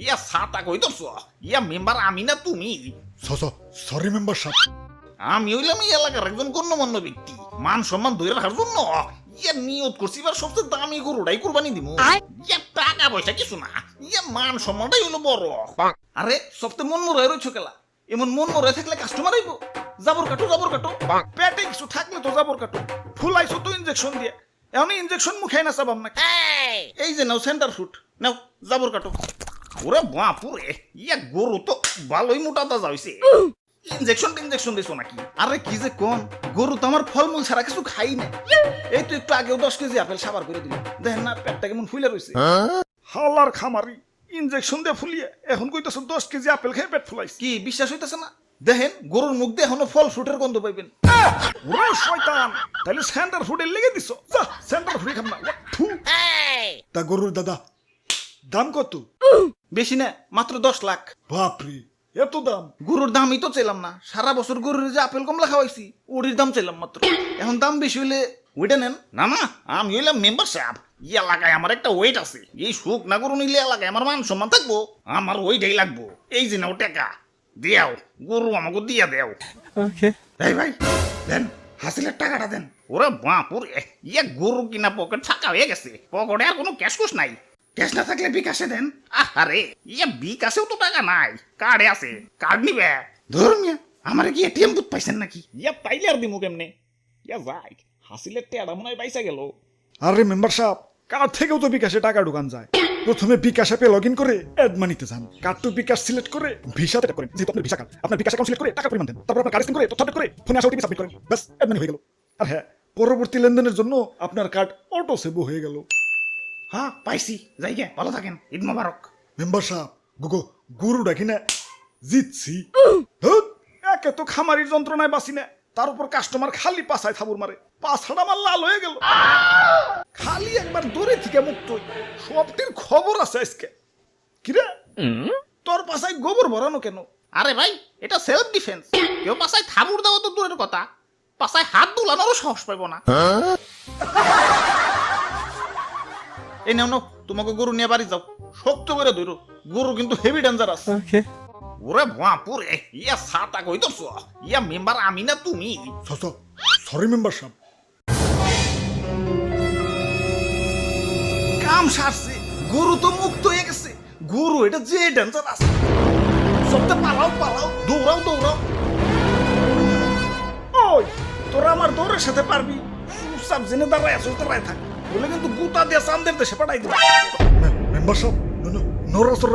ইয়া ছাতা কইতাছ ইয়া মেম্বার আমি না তুমি সরি মেম্বার সাহেব। আমি হইলাম এই এলাকার একজন গণ্যমান্য ব্যক্তি মান সম্মান ধরে রাখার জন্য ইয়া নিয়ত করছি এবার সবচেয়ে দামি গরুটাই কুরবানি দিব ইয়া টাকা পয়সা কিছু না ইয়া মান সম্মানটাই হইলো বড় আরে সবচেয়ে মন মরাই রয়েছ খেলা এমন মন মরাই থাকলে কাস্টমার আইব জাবর কাটো পেটে কিছু থাকলে তো জাবর কাটো ফুলাইছো তো ইনজেকশন দিয়ে এখন ইনজেকশন মুখে না চাবাম না এই যে নাও সেন্টার ফুট নাও জাবর কাটো ওরে বাপুরে ইয়া গরু তো ভালোই মোটা তাজা হইছে ইনজেকশন দিছো নাকি আরে কি যে কোন গরু তো আমার ফলমূল ছাড়া কিছু খাই না এই তো একটু আগেও 10 কেজি আপেল সাবার করে দিল দেখেন না পেটটা কেমন ফুলে রইছে হালার খামারি ইনজেকশন দিয়ে ফুলিয়ে এখন কইতাছ 10 কেজি আপেল খেয়ে পেট ফুলাইছে কি বিশ্বাস হইতাছে না দেখেন গরুর মুখ দিয়ে এখনো ফল ফ্রুটের গন্ধ পাইবেন ওরে শয়তান তাহলে সেন্টার ফুডের লেগে দিছো যা সেন্টার ফুডে খাম না থু। তা গরুর দাদা দাম কত? বেশি না মাত্র 10 লাখ বাপরে এত দাম! গরুর দামই তো চাইলাম না সারা বছর গরুর যে আপেল কমলা খাওয়াইছি ওটির দাম চাইলাম মাত্র এখন দাম বেশি হইলে ওইটা নেন না না আমি হইলাম মেম্বার সাহেব এই এলাকায় আমার একটা ওয়েট আছে এই সুখ না গরু নিলে এলাকায় আমার মান সম্মান থাকবো আমার ওইটাই লাগবো এই যে নাও টাকা দেও গরু আমাকে দিয়া দেও এই ভাই দেন হাসিলের টাকাটা দেন ওরে বাপুরে ইয়া গরু কিনা পকেট ফাঁকা হয়ে গেছে পকেটে আর কোনো ক্যাশ কুশ নাই ক্যাশ না থাকলে বিকাশে দেন আরে ইয়া বিকাশেও তো টাকা নাই কার্ডে আছে কার্ড নিবে ধরুন আমার কি এটিএম বুথ পাইছেন নাকি ইয়া পাইলে আর দিমু কেমনে ইয়া যাই হাসিলের টেড়া মনে হয় পাইসা গেল আরে মেম্বার সাহেব কার্ড থেকেও তো বিকাশে টাকা ঢুকান যায় প্রথমে বিকাশ অ্যাপে লগ ইন করে অ্যাড মানিতে যান কার্ড টু বিকাশ সিলেক্ট করে ভিসা সেট করেন যেহেতু আপনার ভিসা কার্ড আপনার বিকাশ অ্যাকাউন্ট সিলেক্ট করে টাকা পরিমাণ দেন তারপর আপনার কার্ড স্ক্যান করে তথ্য আপডেট করে ফোনে আসা ওটিপি সাবমিট করেন বাস অ্যাড মানি হয়ে গেল আর হ্যাঁ পরবর্তী লেনদেনের জন্য আপনার কার্ড অটো সেভ হয়ে গেল হ্যাঁ পাইছি যাই গে ভালো থাকেন ঈদ মোবারক মেম্বার সাহেব গরু ডাকি না জিতছি একে তো খামারির যন্ত্রণায় বাঁচি না তার উপর কাস্টমার খালি পাছায় থাবুর মারে পাছাটা আমার লাল হয়ে গেল খালি একবার দূরে থেকে মুক্ত সবটির খবর আছে আজকে কিরে তোর পাছায় গোবর ভরানো কেন আরে ভাই এটা সেলফ ডিফেন্স কেউ পাছায় থাবুর দেওয়া তো দূরের কথা পাছায় হাত দুলানোরও সাহস পাইব না এই নাও তোমাকে গরু নিয়ে বাড়ি যাও শক্ত করে ধরো গরু কিন্তু হেভি ডেঞ্জারাস ওরে বাপুরে ইয়া ছাতা কইতাছ ইয়া মেম্বার আমি না তুমি সরি মেম্বার সাহেব কাম সারছে গরু তো মুক্ত হয়ে গেছে গরু এটা যে ডেঞ্জারাস সবটা পালাও দৌড়াও ওই তোরা আমার দৌড়ের সাথে পারবি সব জেনে দাঁড়ায় আসো দাঁড়ায় থাক বলে কিন্তু গুতা দিয়ে চান্দের দেশে পাঠাই দিবি মেম্বার সাহেব নড়াচড়া